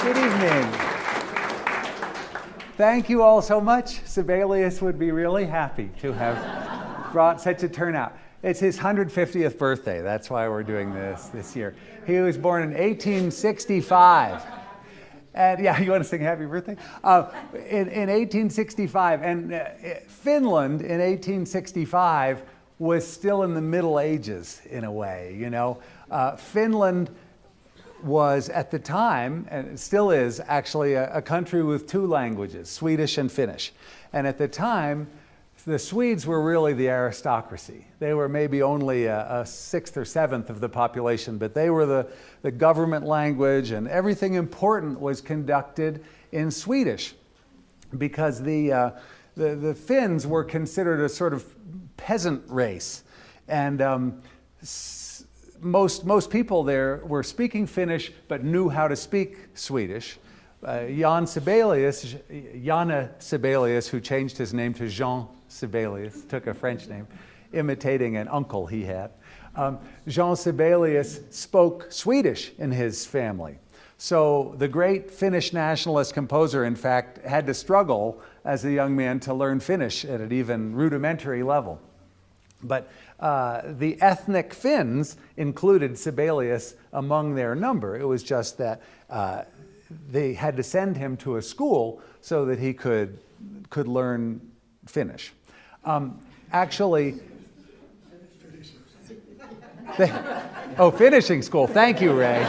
Good evening. Thank you all so much. Sibelius would be really happy to have brought such a turnout. It's his 150th birthday. That's why we're doing this year. He was born in 1865. And yeah, you want to sing happy birthday? In 1865. And Finland in 1865 was still in the Middle Ages in a way, you know. Finland was at the time, and it still is actually, a country with two languages, Swedish and Finnish. And at the time, the Swedes were really the aristocracy. They were maybe only a sixth or seventh of the population, but they were the government language, and everything important was conducted in Swedish because the Finns were considered a sort of peasant race. And most people there were speaking Finnish but knew how to speak Swedish. Janne Sibelius, who changed his name to Jean Sibelius, took a French name, imitating an uncle he had. Jean Sibelius spoke Swedish in his family. So the great Finnish nationalist composer, in fact, had to struggle as a young man to learn Finnish at an even rudimentary level. But the ethnic Finns included Sibelius among their number. It was just that they had to send him to a school so that he could learn Finnish. Finishing school. Thank you, Ray.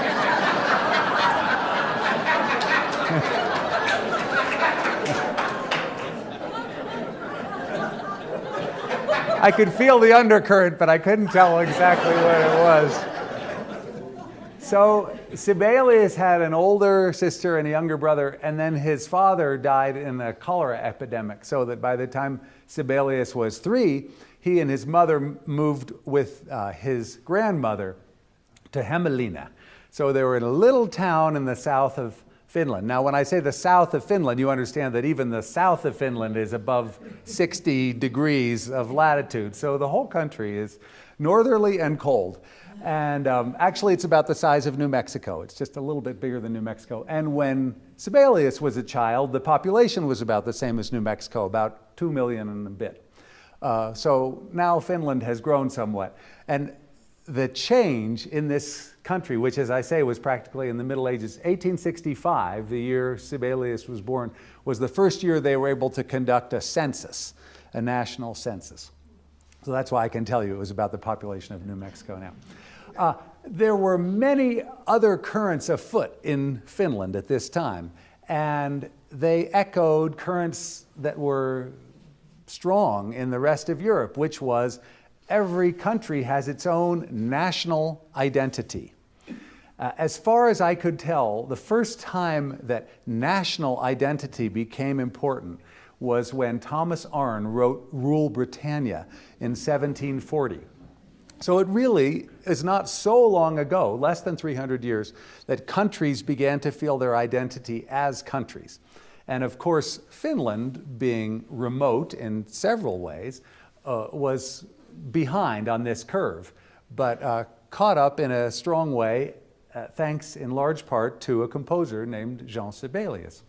I could feel the undercurrent, but I couldn't tell exactly what it was. So Sibelius had an older sister and a younger brother, and then his father died in a cholera epidemic, so that by the time Sibelius was 3, he and his mother moved with his grandmother to Hämeenlinna. So they were in a little town in the south of Finland. Now, when I say the south of Finland, you understand that even the south of Finland is above 60 degrees of latitude. So the whole country is northerly and cold. And actually, it's about the size of New Mexico. It's just a little bit bigger than New Mexico. And when Sibelius was a child, the population was about the same as New Mexico, about 2 million and a bit. So now Finland has grown somewhat. And the change in this country, which, as I say, was practically in the Middle Ages, 1865, the year Sibelius was born, was the first year they were able to conduct a census, a national census. So that's why I can tell you it was about the population of New Mexico now. There were many other currents afoot in Finland at this time, and they echoed currents that were strong in the rest of Europe, which was every country has its own national identity. As far as I could tell, the first time that national identity became important was when Thomas Arne wrote Rule Britannia in 1740. So it really is not so long ago, less than 300 years, that countries began to feel their identity as countries. And of course, Finland, being remote in several ways, was behind on this curve, but caught up in a strong way, thanks in large part to a composer named Jean Sibelius.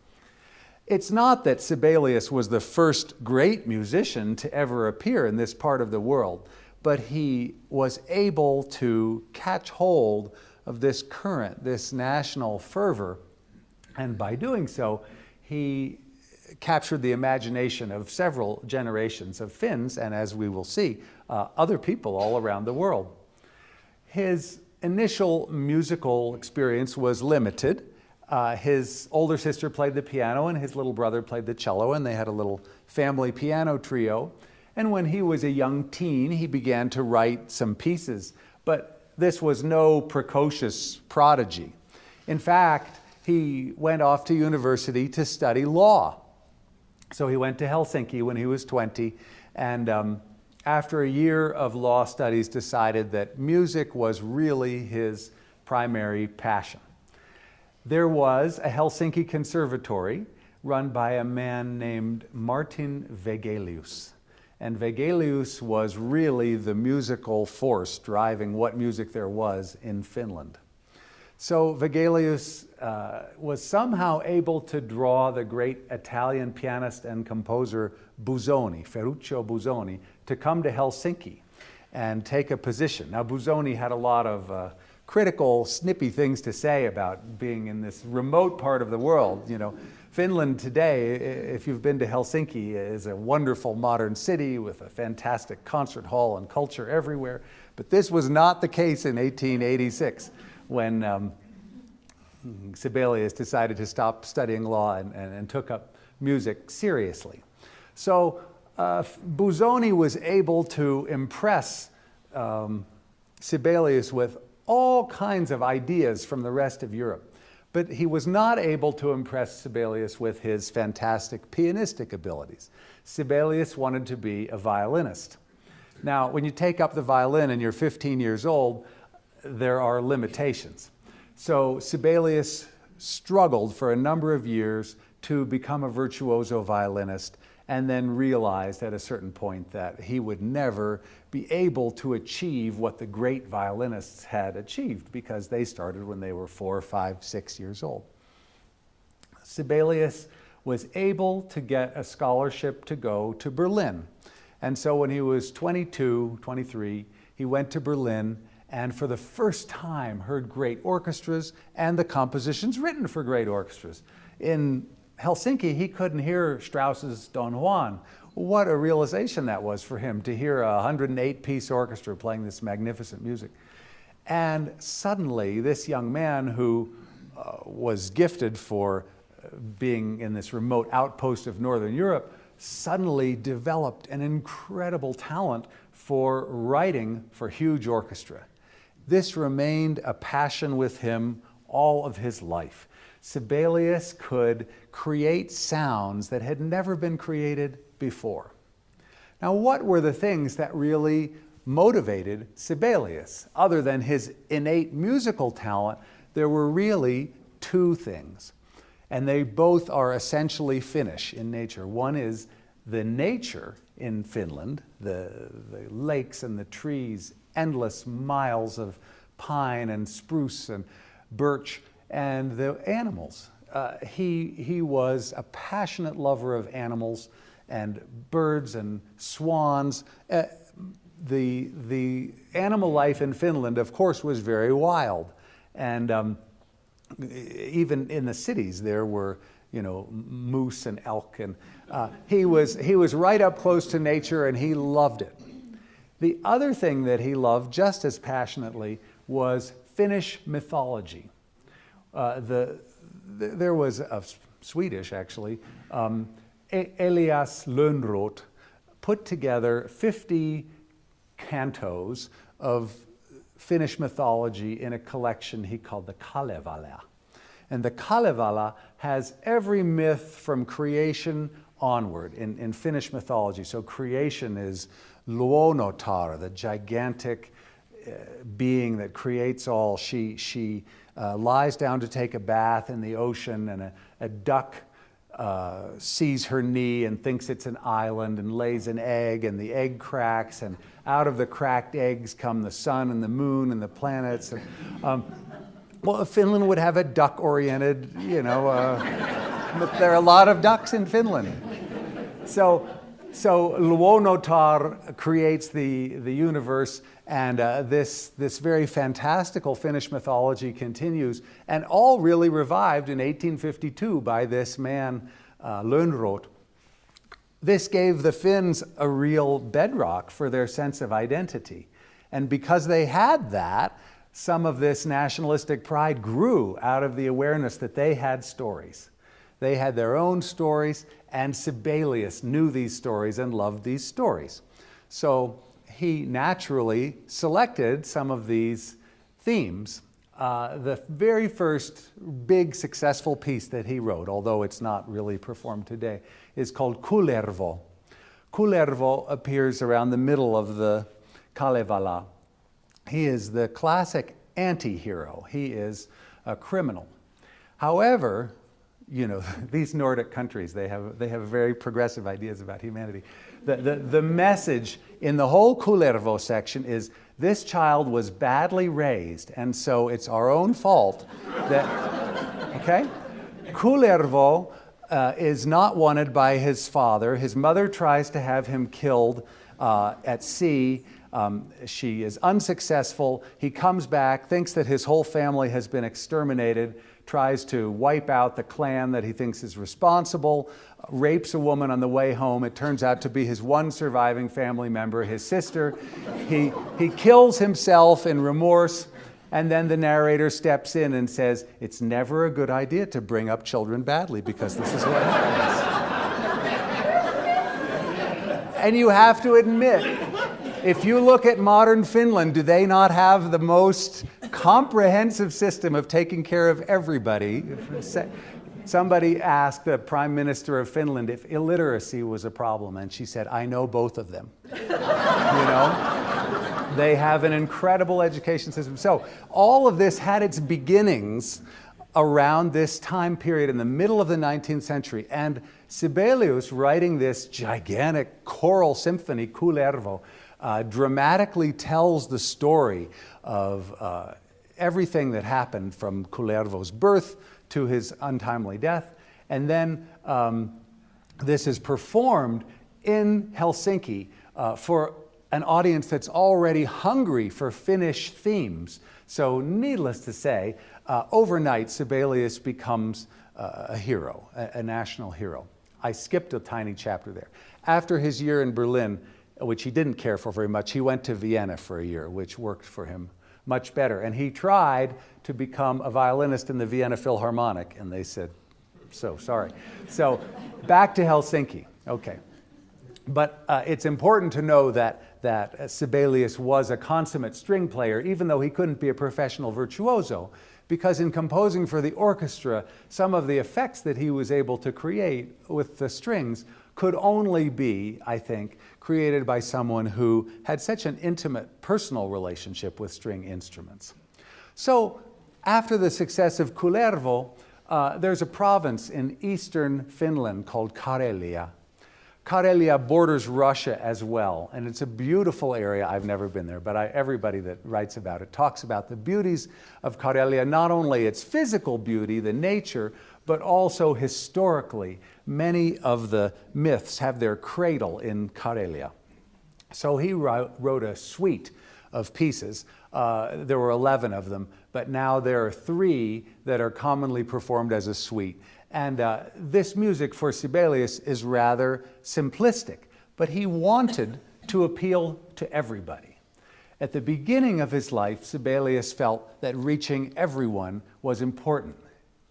It's not that Sibelius was the first great musician to ever appear in this part of the world, but he was able to catch hold of this current, this national fervor, and by doing so, he captured the imagination of several generations of Finns, and as we will see, other people all around the world. His initial musical experience was limited. His older sister played the piano and his little brother played the cello, and they had a little family piano trio. And when he was a young teen, he began to write some pieces, but this was no precocious prodigy. In fact, he went off to university to study law. So he went to Helsinki when he was 20, and after a year of law studies decided that music was really his primary passion. There was a Helsinki conservatory run by a man named Martin Vegelius. And Vegelius was really the musical force driving what music there was in Finland. So Vegelius was somehow able to draw the great Italian pianist and composer Busoni, Ferruccio Busoni, to come to Helsinki and take a position. Now, Busoni had a lot of critical, snippy things to say about being in this remote part of the world. You know, Finland today, if you've been to Helsinki, is a wonderful modern city with a fantastic concert hall and culture everywhere. But this was not the case in 1886 when Sibelius decided to stop studying law and took up music seriously. So Busoni was able to impress Sibelius with all kinds of ideas from the rest of Europe. But he was not able to impress Sibelius with his fantastic pianistic abilities. Sibelius wanted to be a violinist. Now, when you take up the violin and you're 15 years old, there are limitations. So Sibelius struggled for a number of years to become a virtuoso violinist, and then realized at a certain point that he would never be able to achieve what the great violinists had achieved, because they started when they were 4, 5, 6 years old. Sibelius was able to get a scholarship to go to Berlin. And so when he was 22, 23, he went to Berlin and for the first time heard great orchestras and the compositions written for great orchestras. In Helsinki, he couldn't hear Strauss's Don Juan. What a realization that was for him, to hear a 108-piece orchestra playing this magnificent music. And suddenly, this young man who was gifted for being in this remote outpost of Northern Europe suddenly developed an incredible talent for writing for huge orchestra. This remained a passion with him all of his life. Sibelius could create sounds that had never been created before. Now, what were the things that really motivated Sibelius? Other than his innate musical talent, there were really two things. And they both are essentially Finnish in nature. One is the nature in Finland, the lakes and the trees, endless miles of pine and spruce and birch, and the animals. He was a passionate lover of animals and birds and swans. The animal life in Finland, of course, was very wild. And even in the cities, there were, you know, moose and elk. And he was right up close to nature, and he loved it. The other thing that he loved just as passionately was Finnish mythology. There was a Swedish, actually, Elias Lönnrot, put together 50 cantos of Finnish mythology in a collection he called the Kalevala. And the Kalevala has every myth from creation onward in Finnish mythology. So creation is Luonnotar, the gigantic being that creates all. She lies down to take a bath in the ocean, and a duck sees her knee and thinks it's an island and lays an egg, and the egg cracks, and out of the cracked eggs come the sun and the moon and the planets. And, well, Finland would have a duck-oriented, you know, there are a lot of ducks in Finland. So Luonnotar creates the universe, and this very fantastical Finnish mythology continues, and all really revived in 1852 by this man, Lönnrot. This gave the Finns a real bedrock for their sense of identity. And because they had that, some of this nationalistic pride grew out of the awareness that they had stories. They had their own stories, and Sibelius knew these stories and loved these stories. So he naturally selected some of these themes. The very first big successful piece that he wrote, although it's not really performed today, is called Kullervo. Kullervo appears around the middle of the Kalevala. He is the classic anti-hero. He is a criminal. However, you know, these Nordic countries, they have very progressive ideas about humanity. The message in the whole Kullervo section is this child was badly raised, and so it's our own fault that Okay? Kullervo is not wanted by his father. His mother tries to have him killed at sea. She is unsuccessful. He comes back, thinks that his whole family has been exterminated, tries to wipe out the clan that he thinks is responsible, rapes a woman on the way home. It turns out to be his one surviving family member, his sister. He kills himself in remorse, and then the narrator steps in and says, it's never a good idea to bring up children badly because this is what happens. And you have to admit, if you look at modern Finland, do they not have the most comprehensive system of taking care of everybody? Somebody asked the Prime Minister of Finland if illiteracy was a problem, and she said, I know both of them. You know? They have an incredible education system. So all of this had its beginnings around this time period in the middle of the 19th century. And Sibelius, writing this gigantic choral symphony, Kullervo, dramatically tells the story of everything that happened from Kullervo's birth to his untimely death. And then this is performed in Helsinki for an audience that's already hungry for Finnish themes. So needless to say, overnight Sibelius becomes a hero, a national hero. I skipped a tiny chapter there. After his year in Berlin, which he didn't care for very much, he went to Vienna for a year, which worked for him much better. And he tried to become a violinist in the Vienna Philharmonic, and they said, so sorry. So back to Helsinki. Okay. But it's important to know that Sibelius was a consummate string player, even though he couldn't be a professional virtuoso, because in composing for the orchestra, some of the effects that he was able to create with the strings could only be, I think, created by someone who had such an intimate personal relationship with string instruments. So after the success of Kullervo, there's a province in eastern Finland called Karelia. Karelia borders Russia as well, and it's a beautiful area. I've never been there, but everybody that writes about it talks about the beauties of Karelia, not only its physical beauty, the nature, but also historically. Many of the myths have their cradle in Karelia. So he wrote a suite of pieces. There were 11 of them, but now there are 3 that are commonly performed as a suite. And this music for Sibelius is rather simplistic, but he wanted to appeal to everybody. At the beginning of his life, Sibelius felt that reaching everyone was important.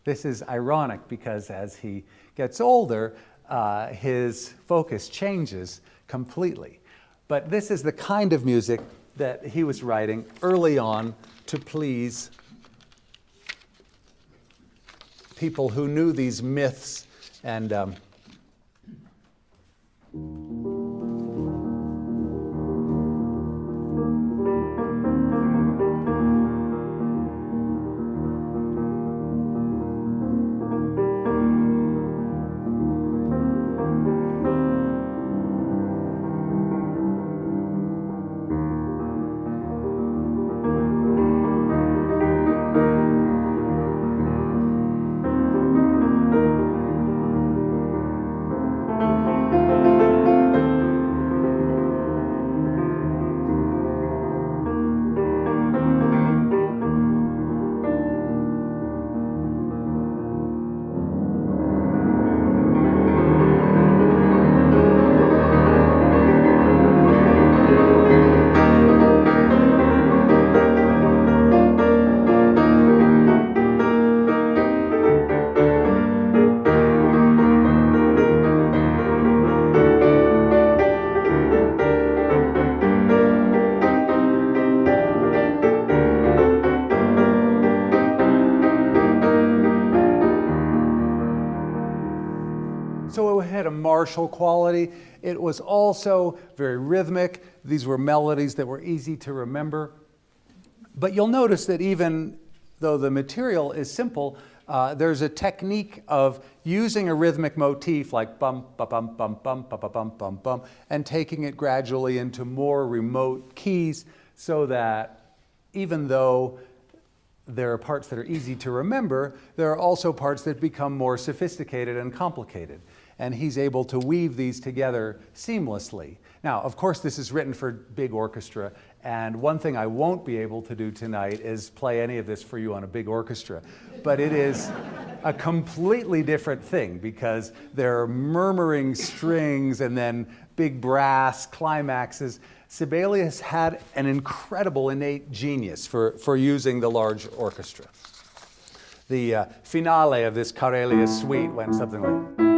This is ironic because as he gets older, his focus changes completely. But this is the kind of music that he was writing early on to please people who knew these myths and so it had a martial quality. It was also very rhythmic. These were melodies that were easy to remember. But you'll notice that even though the material is simple, there's a technique of using a rhythmic motif like bum, ba bum, bum, bum, ba ba bum, bum, bum, and taking it gradually into more remote keys so that even though there are parts that are easy to remember, there are also parts that become more sophisticated and complicated. And he's able to weave these together seamlessly. Now, of course, this is written for big orchestra, and one thing I won't be able to do tonight is play any of this for you on a big orchestra. But it is a completely different thing, because there are murmuring strings and then big brass climaxes. Sibelius had an incredible innate genius for using the large orchestra. The finale of this Karelia suite went something like...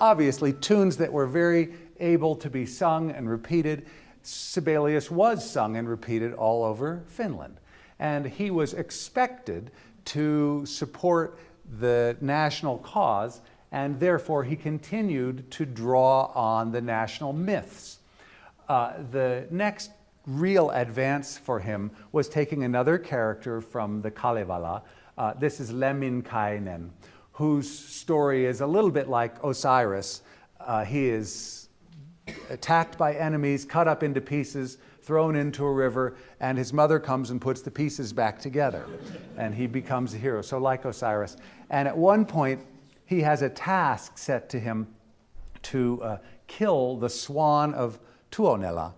Obviously, tunes that were very able to be sung and repeated. Sibelius was sung and repeated all over Finland. And he was expected to support the national cause, and therefore he continued to draw on the national myths. The next real advance for him was taking another character from the Kalevala. This is Lemminkainen, whose story is a little bit like Osiris. He is attacked by enemies, cut up into pieces, thrown into a river, and his mother comes and puts the pieces back together. And he becomes a hero, so like Osiris. And at one point, he has a task set to him to kill the swan of Tuonela.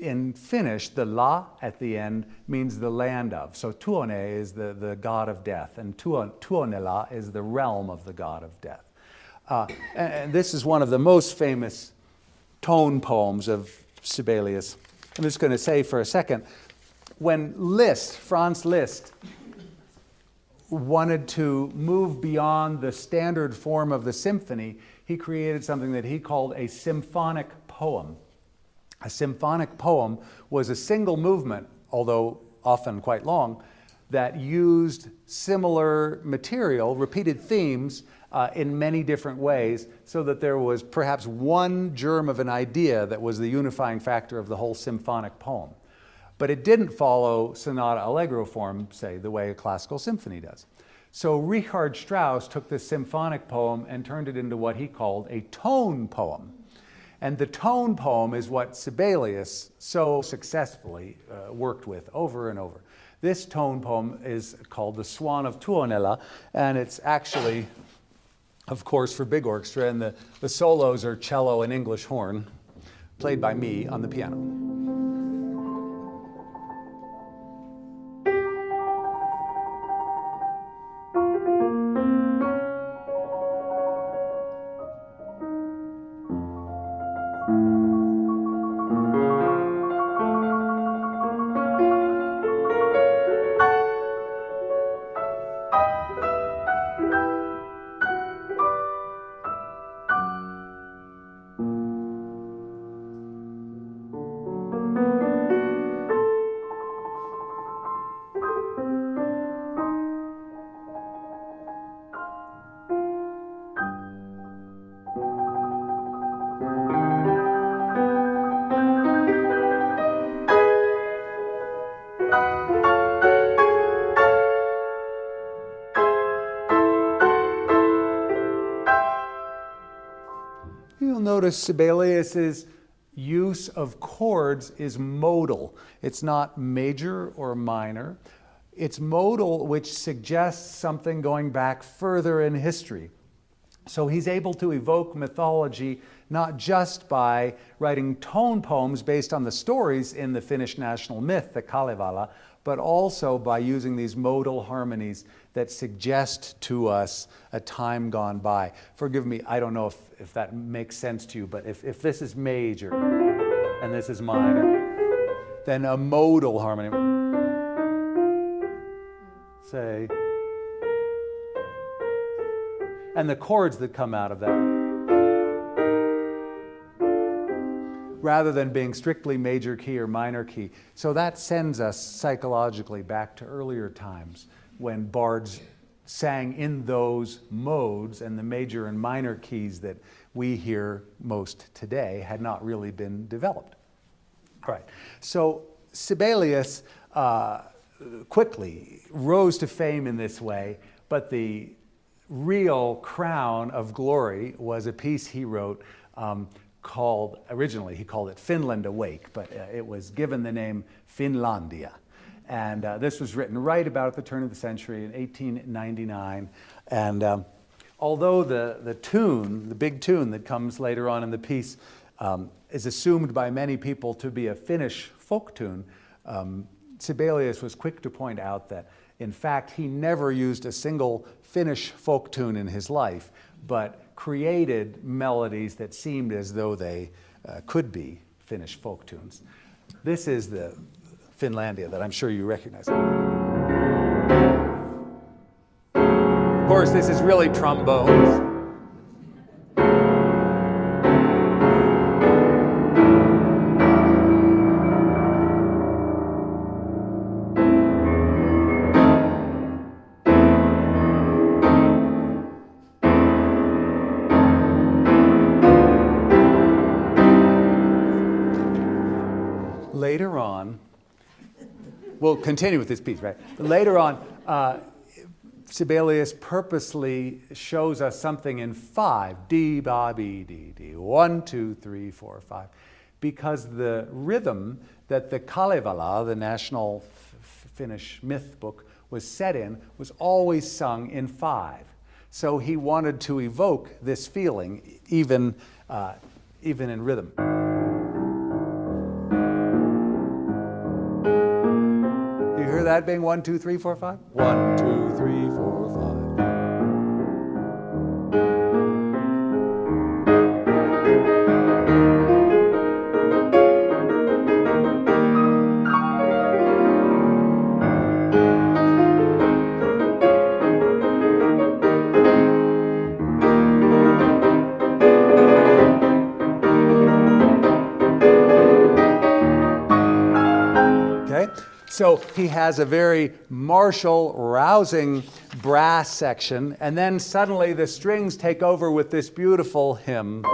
In Finnish, the la at the end means the land of. So Tuone is the god of death, and Tuonela is the realm of the god of death. And this is one of the most famous tone poems of Sibelius. I'm just going to say for a second, when Franz Liszt, wanted to move beyond the standard form of the symphony, he created something that he called a symphonic poem. A symphonic poem was a single movement, although often quite long, that used similar material, repeated themes, in many different ways, so that there was perhaps one germ of an idea that was the unifying factor of the whole symphonic poem. But it didn't follow sonata allegro form, say, the way a classical symphony does. So Richard Strauss took this symphonic poem and turned it into what he called a tone poem. And the tone poem is what Sibelius so successfully worked with over and over. This tone poem is called The Swan of Tuonela, and it's actually, of course, for big orchestra, and the solos are cello and English horn, played by me on the piano. You'll notice Sibelius's use of chords is modal. It's not major or minor. It's modal, which suggests something going back further in history. So he's able to evoke mythology not just by writing tone poems based on the stories in the Finnish national myth, the Kalevala, but also by using these modal harmonies that suggest to us a time gone by. Forgive me, I don't know if that makes sense to you, but if this is major and this is minor, then a modal harmony, say, and the chords that come out of that, rather than being strictly major key or minor key. So that sends us psychologically back to earlier times when bards sang in those modes, and the major and minor keys that we hear most today had not really been developed. All right, so Sibelius quickly rose to fame in this way, but the real crown of glory was a piece he wrote called, originally he called it Finland Awake, but it was given the name Finlandia. And this was written right about at the turn of the century in 1899. And although the tune, the big tune that comes later on in the piece, is assumed by many people to be a Finnish folk tune, Sibelius was quick to point out that, in fact, he never used a single Finnish folk tune in his life, but created melodies that seemed as though they could be Finnish folk tunes. This is the Finlandia that I'm sure you recognize. Of course, this is really trombones. Later on, we'll continue with this piece, right? But later on, Sibelius purposely shows us something in 5, D, ba, B, D, D, 1, 2, 3, 4, 5, because the rhythm that the Kalevala, the national Finnish myth book, was set in was always sung in 5. So he wanted to evoke this feeling even in rhythm. You hear that being 1, 2, 3, 4, 5? 1, 2, 3, 4, 5. So he has a very martial, rousing brass section, and then suddenly the strings take over with this beautiful hymn.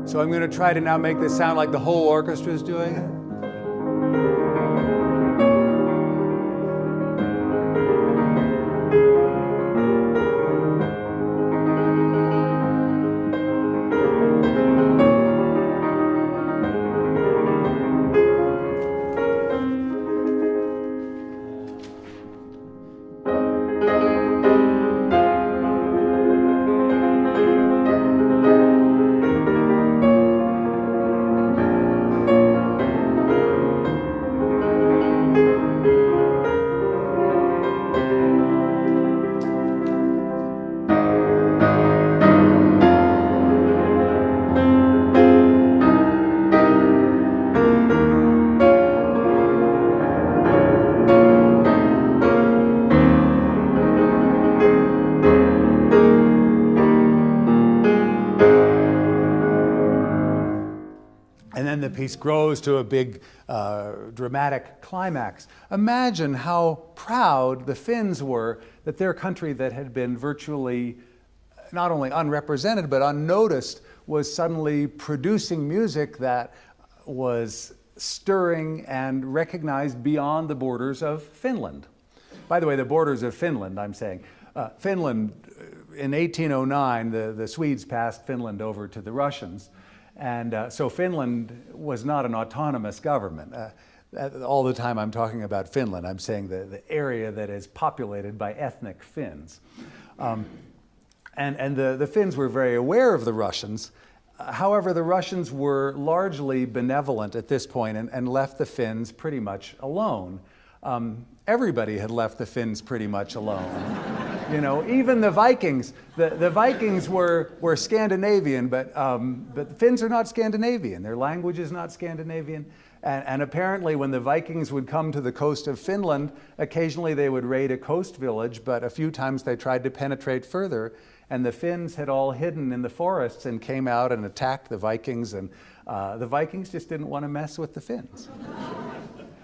So I'm going to try to now make this sound like the whole orchestra is doing it. And then the piece grows to a big dramatic climax. Imagine how proud the Finns were that their country that had been virtually not only unrepresented but unnoticed was suddenly producing music that was stirring and recognized beyond the borders of Finland. By the way, the borders of Finland, I'm saying. Finland, in 1809, the Swedes passed Finland over to the Russians. And so Finland was not an autonomous government. All the time I'm talking about Finland, I'm saying the area that is populated by ethnic Finns. And the Finns were very aware of the Russians. However, the Russians were largely benevolent at this point and left the Finns pretty much alone. Everybody had left the Finns pretty much alone. You know, even the Vikings. The Vikings were Scandinavian, but the Finns are not Scandinavian. Their language is not Scandinavian. And apparently when the Vikings would come to the coast of Finland, occasionally they would raid a coast village, but a few times they tried to penetrate further. And the Finns had all hidden in the forests and came out and attacked the Vikings. And the Vikings just didn't want to mess with the Finns.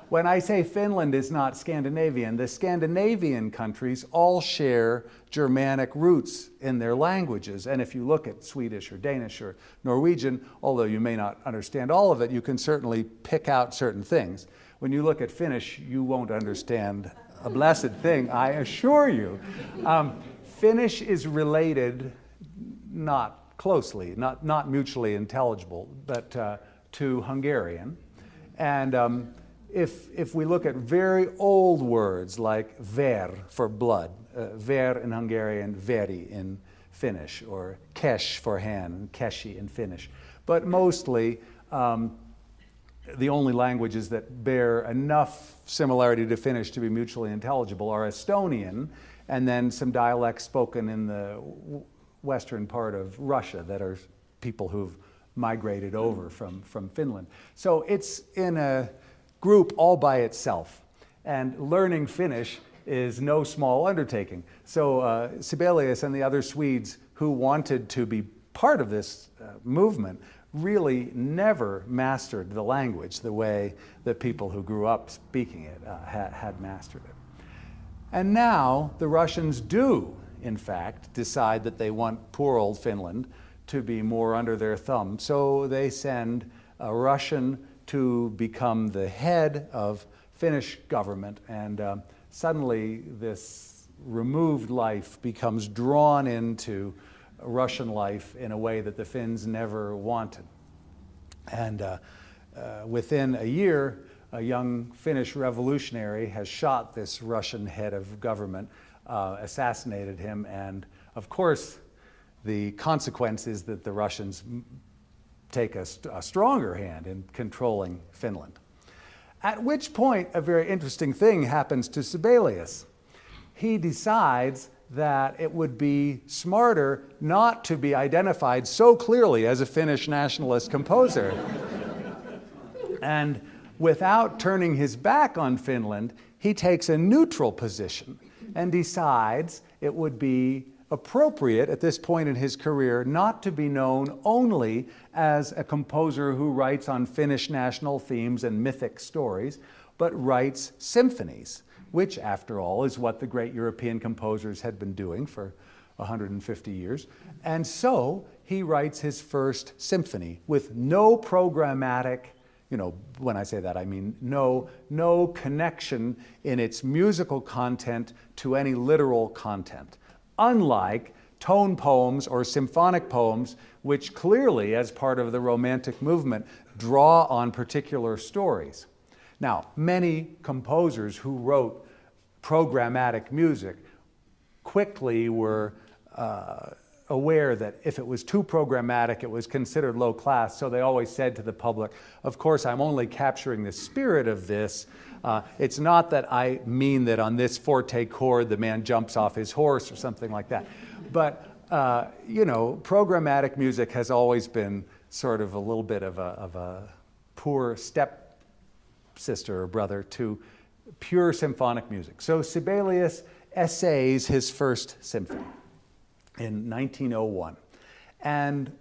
When I say Finland is not Scandinavian, the Scandinavian countries all share Germanic roots in their languages. And if you look at Swedish or Danish or Norwegian, although you may not understand all of it, you can certainly pick out certain things. When you look at Finnish, you won't understand a blessed thing, I assure you. Finnish is related, not closely, not mutually intelligible, but to Hungarian. And if we look at very old words like ver for blood, ver in Hungarian, veri in Finnish, or kesh for hand, keshi in Finnish. But mostly, the only languages that bear enough similarity to Finnish to be mutually intelligible are Estonian, and then some dialects spoken in the western part of Russia that are people who've migrated over from Finland. So it's in a group all by itself, and learning Finnish is no small undertaking. So Sibelius and the other Swedes who wanted to be part of this movement really never mastered the language the way that people who grew up speaking it had mastered it. And now the Russians do, in fact, decide that they want poor old Finland to be more under their thumb. So they send a Russian to become the head of Finnish government, and suddenly this removed life becomes drawn into Russian life in a way that the Finns never wanted. And within a year, a young Finnish revolutionary has shot this Russian head of government, assassinated him, and of course the consequence is that the Russians take a stronger hand in controlling Finland. At which point, a very interesting thing happens to Sibelius. He decides that it would be smarter not to be identified so clearly as a Finnish nationalist composer. And without turning his back on Finland, he takes a neutral position and decides it would be appropriate at this point in his career not to be known only as a composer who writes on Finnish national themes and mythic stories, but writes symphonies, which after all is what the great European composers had been doing for 150 years. And so he writes his first symphony with no programmatic, when I say that, I mean no connection in its musical content to any literal content. Unlike tone poems or symphonic poems, which clearly, as part of the Romantic movement, draw on particular stories. Now, many composers who wrote programmatic music quickly were aware that if it was too programmatic, it was considered low class, so they always said to the public, of course, I'm only capturing the spirit of this. It's not that I mean that on this forte chord the man jumps off his horse or something like that. But, programmatic music has always been sort of a little bit of a poor step-sister or brother to pure symphonic music. So Sibelius essays his first symphony in 1901. And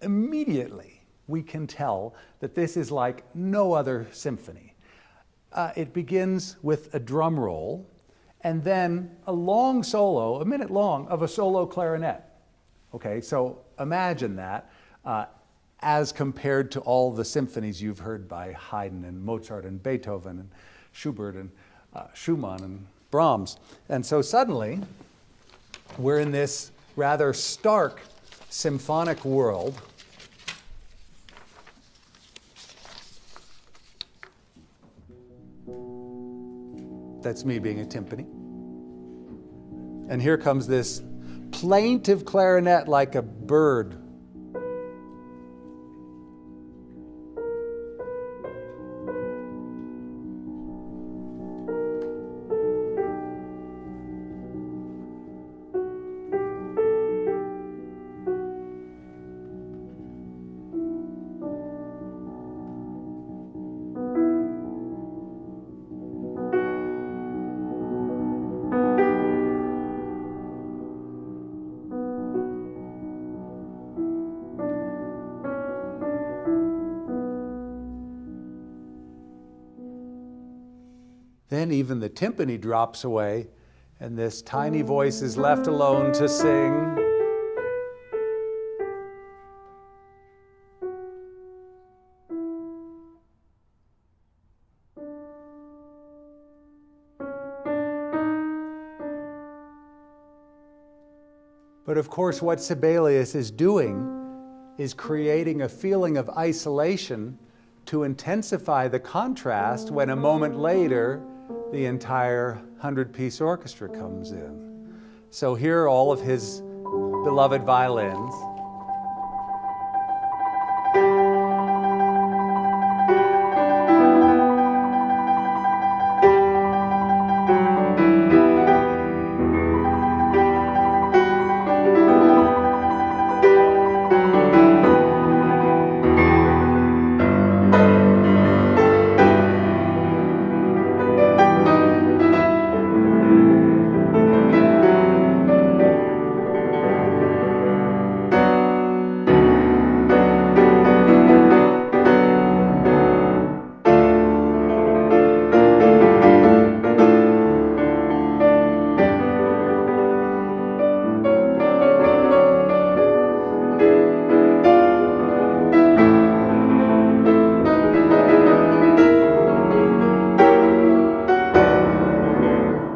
immediately we can tell that this is like no other symphony. It begins with a drum roll and then a long solo, a minute long, of a solo clarinet. Okay, so imagine that as compared to all the symphonies you've heard by Haydn and Mozart and Beethoven and Schubert and Schumann and Brahms. And so suddenly, we're in this rather stark symphonic world. That's me being a timpani. And here comes this plaintive clarinet like a bird. Then even the timpani drops away, and this tiny voice is left alone to sing. But of course, what Sibelius is doing is creating a feeling of isolation to intensify the contrast when a moment later the entire 100-piece orchestra comes in. So here are all of his beloved violins.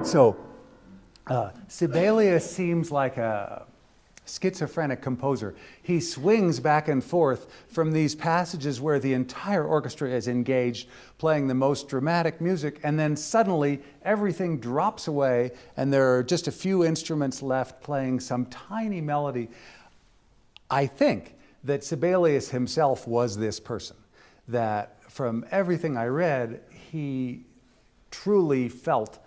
So Sibelius seems like a schizophrenic composer. He swings back and forth from these passages where the entire orchestra is engaged, playing the most dramatic music, and then suddenly everything drops away and there are just a few instruments left playing some tiny melody. I think that Sibelius himself was this person, that from everything I read, he truly felt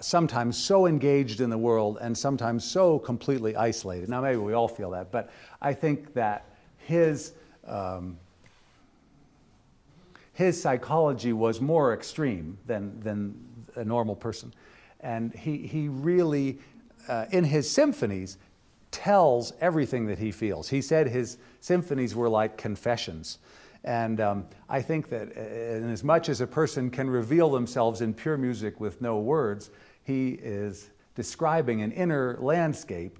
sometimes so engaged in the world and sometimes so completely isolated. Now, maybe we all feel that, but I think that his psychology was more extreme than a normal person. And he really, in his symphonies, tells everything that he feels. He said his symphonies were like confessions. And I think that in as much as a person can reveal themselves in pure music with no words, he is describing an inner landscape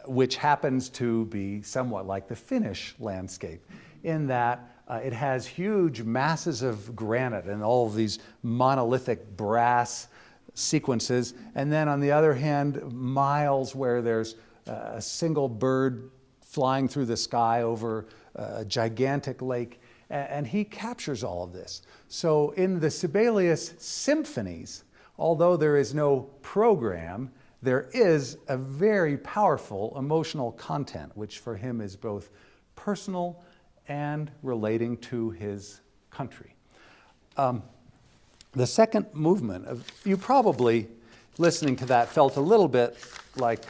which happens to be somewhat like the Finnish landscape, in that it has huge masses of granite and all of these monolithic brass sequences, and then on the other hand, miles where there's a single bird flying through the sky over a gigantic lake, and he captures all of this. So in the Sibelius symphonies, although there is no program, there is a very powerful emotional content, which for him is both personal and relating to his country. The second movement, you probably, listening to that, felt a little bit like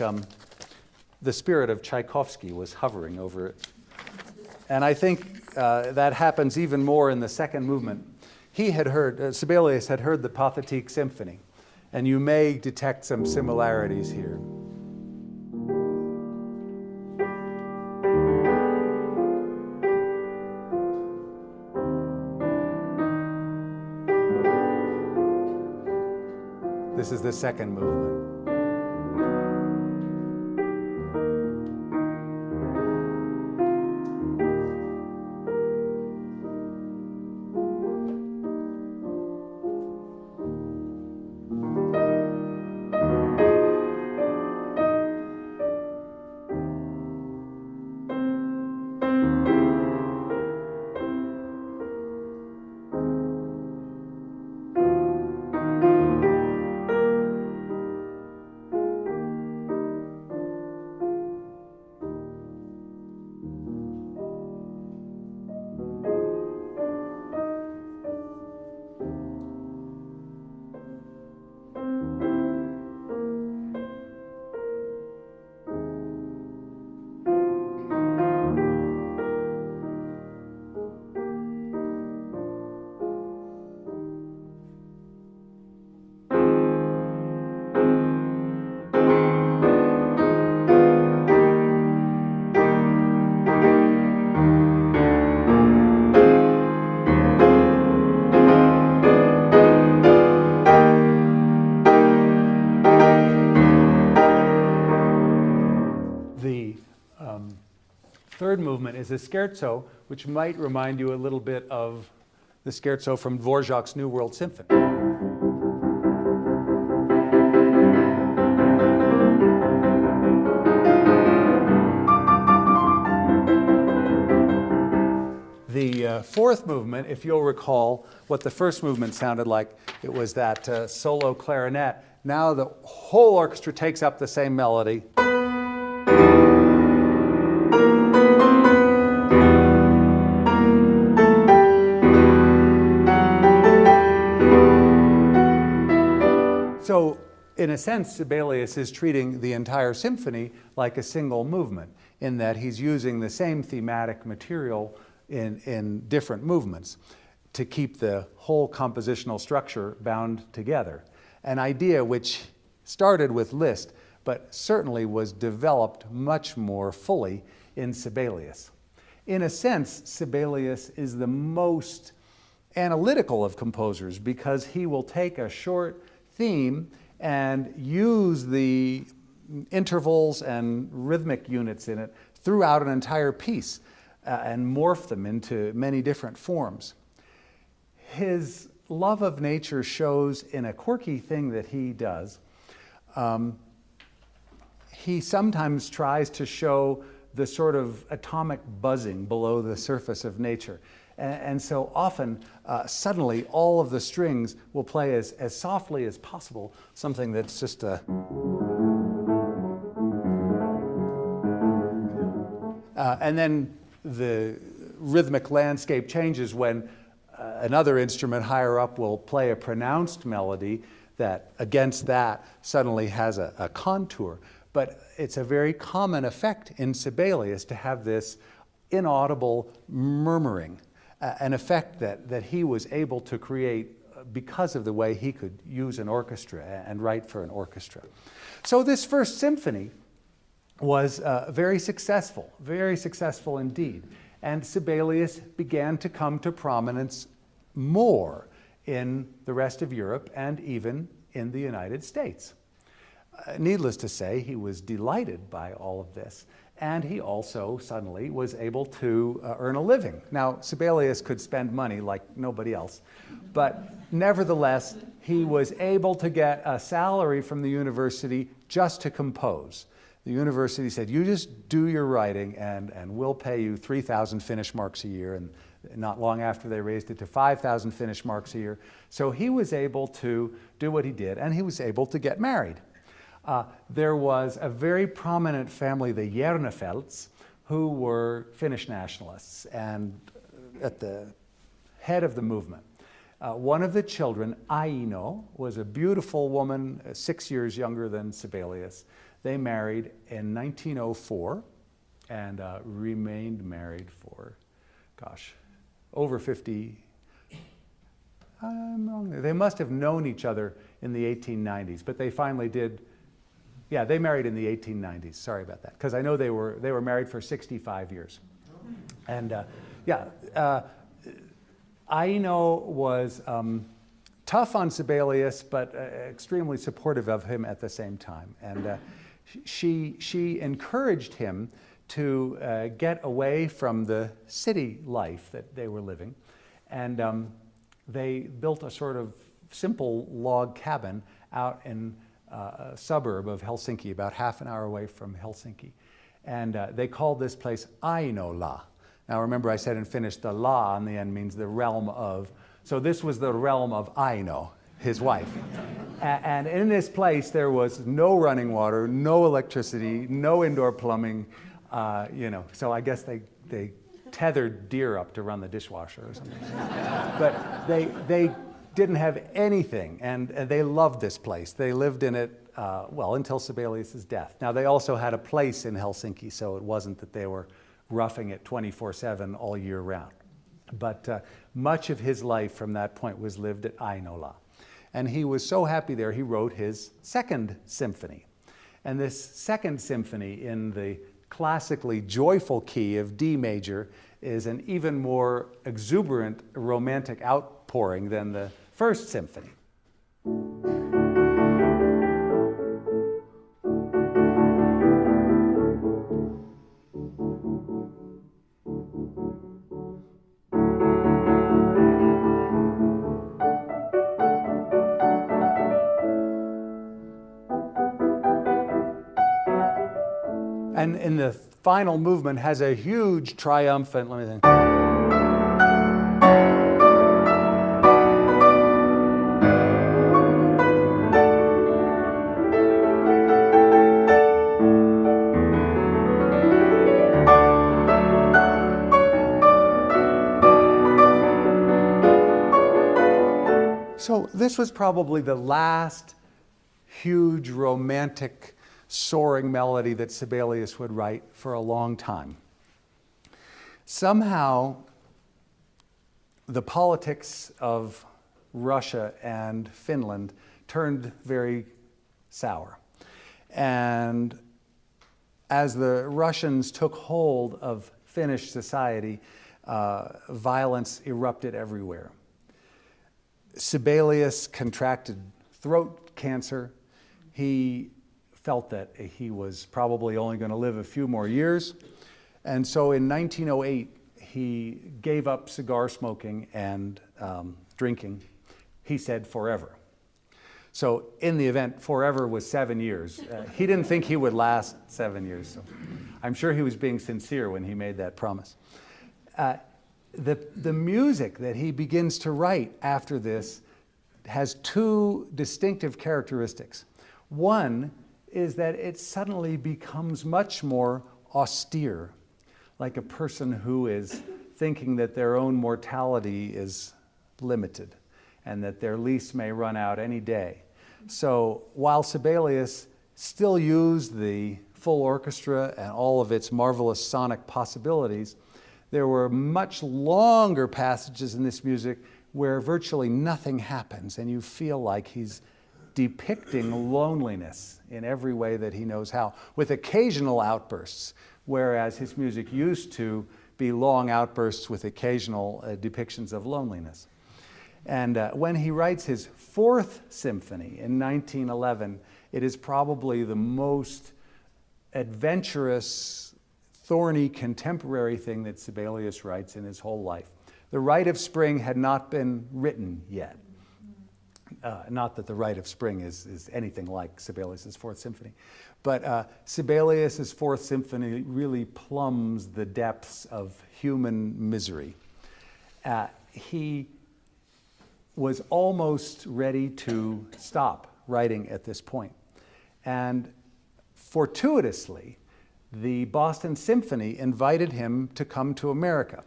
the spirit of Tchaikovsky was hovering over it. And I think that happens even more in the second movement. He had heard, Sibelius had heard the Pathétique Symphony, and you may detect some similarities here. This is the second movement. third movement is a scherzo, which might remind you a little bit of the scherzo from Dvorak's New World Symphony. The fourth movement, if you'll recall what the first movement sounded like, it was that solo clarinet. Now the whole orchestra takes up the same melody. So, in a sense, Sibelius is treating the entire symphony like a single movement, in that he's using the same thematic material in different movements to keep the whole compositional structure bound together. An idea which started with Liszt, but certainly was developed much more fully in Sibelius. In a sense, Sibelius is the most analytical of composers, because he will take a short theme and use the intervals and rhythmic units in it throughout an entire piece and morph them into many different forms. His love of nature shows in a quirky thing that he does. He sometimes tries to show the sort of atomic buzzing below the surface of nature. And so often, suddenly, all of the strings will play as softly as possible, something that's just a... and then the rhythmic landscape changes when another instrument higher up will play a pronounced melody that, against that, suddenly has a contour. But it's a very common effect in Sibelius to have this inaudible murmuring, an effect that he was able to create because of the way he could use an orchestra and write for an orchestra. So this first symphony was very successful indeed. And Sibelius began to come to prominence more in the rest of Europe and even in the United States. Needless to say, he was delighted by all of this, and he also suddenly was able to earn a living. Now, Sibelius could spend money like nobody else, but nevertheless, he was able to get a salary from the university just to compose. The university said, you just do your writing and we'll pay you 3,000 Finnish marks a year. And not long after, they raised it to 5,000 Finnish marks a year. So he was able to do what he did, and he was able to get married. There was a very prominent family, the Järnefelts, who were Finnish nationalists and at the head of the movement. One of the children, Aino, was a beautiful woman, 6 years younger than Sibelius. They married in 1904 and remained married for, over 50. They must have known each other in the 1890s, but they finally did. Yeah, they married in the 1890s. Sorry about that, because I know they were married for 65 years. And Aino was tough on Sibelius, but extremely supportive of him at the same time. And she encouraged him to get away from the city life that they were living. And they built a sort of simple log cabin out in a suburb of Helsinki, about half an hour away from Helsinki. And they called this place Ainola. Now remember, I said in Finnish, the la on the end means the realm of. So this was the realm of Aino, his wife. And in this place, there was no running water, no electricity, no indoor plumbing, So I guess they tethered deer up to run the dishwasher or something. But they didn't have anything, and they loved this place. They lived in it, until Sibelius' death. Now, they also had a place in Helsinki, so it wasn't that they were roughing it 24/7 all year round. But much of his life from that point was lived at Ainola. And he was so happy there, he wrote his second symphony. And this second symphony, in the classically joyful key of D major, is an even more exuberant romantic outpouring than the first symphony. and in the final movement has a huge triumphant, let me think. So this was probably the last huge romantic soaring melody that Sibelius would write for a long time. Somehow, the politics of Russia and Finland turned very sour. And as the Russians took hold of Finnish society, violence erupted everywhere. Sibelius contracted throat cancer. He felt that he was probably only going to live a few more years. And so in 1908, he gave up cigar smoking and drinking. He said forever. So in the event, forever was 7 years. He didn't think he would last 7 years. So I'm sure he was being sincere when he made that promise. The music that he begins to write after this has two distinctive characteristics. One is that it suddenly becomes much more austere, like a person who is thinking that their own mortality is limited and that their lease may run out any day. So while Sibelius still used the full orchestra and all of its marvelous sonic possibilities, there were much longer passages in this music where virtually nothing happens, and you feel like he's depicting loneliness in every way that he knows how, with occasional outbursts, whereas his music used to be long outbursts with occasional depictions of loneliness. And when he writes his Fourth Symphony in 1911, it is probably the most adventurous, thorny, contemporary thing that Sibelius writes in his whole life. The Rite of Spring had not been written yet. Not that the Rite of Spring is anything like Sibelius's Fourth Symphony, but Sibelius's Fourth Symphony really plumbs the depths of human misery. He was almost ready to stop writing at this point. And fortuitously, the Boston Symphony invited him to come to America.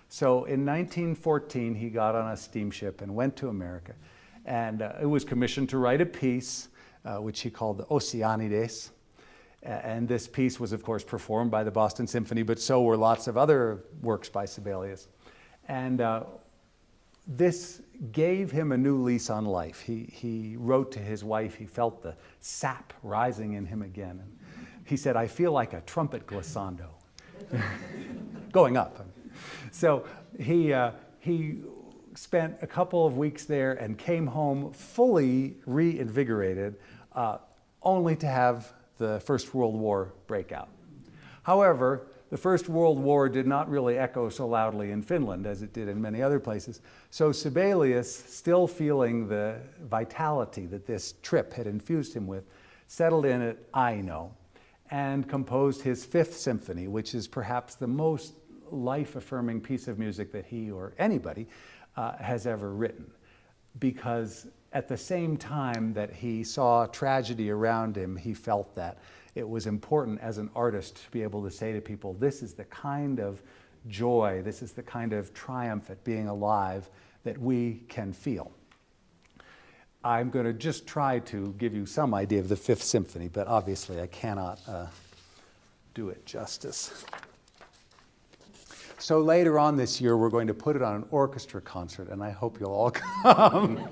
So in 1914, he got on a steamship and went to America. And it was commissioned to write a piece, which he called the Oceanides. And this piece was, of course, performed by the Boston Symphony, but so were lots of other works by Sibelius. And this gave him a new lease on life. He wrote to his wife, he felt the sap rising in him again. And he said, "I feel like a trumpet glissando," going up. So he spent a couple of weeks there and came home fully reinvigorated, only to have the First World War break out. However, the First World War did not really echo so loudly in Finland as it did in many other places. So Sibelius, still feeling the vitality that this trip had infused him with, settled in at Aino and composed his Fifth Symphony, which is perhaps the most life-affirming piece of music that he or anybody has ever written. Because at the same time that he saw tragedy around him, he felt that it was important as an artist to be able to say to people, this is the kind of joy, this is the kind of triumph at being alive that we can feel. I'm going to just try to give you some idea of the Fifth Symphony, but obviously I cannot do it justice. So later on this year, we're going to put it on an orchestra concert, and I hope you'll all come.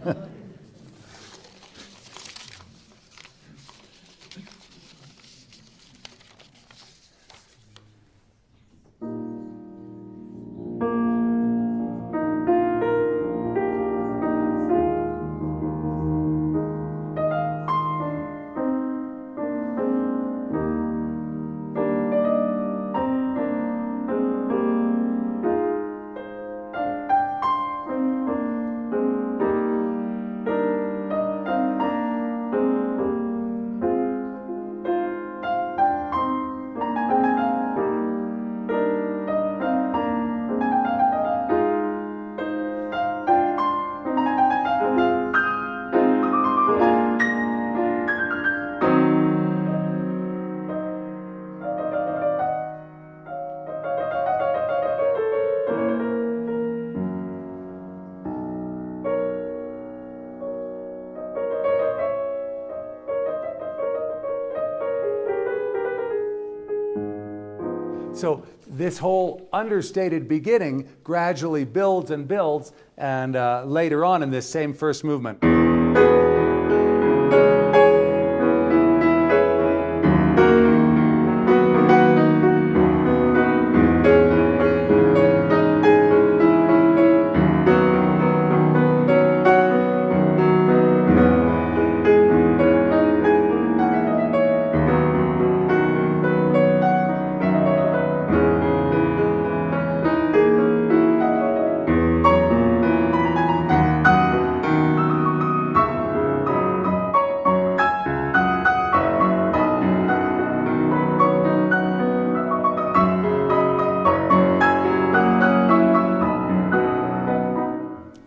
So this whole understated beginning gradually builds and builds, and later on in this same first movement.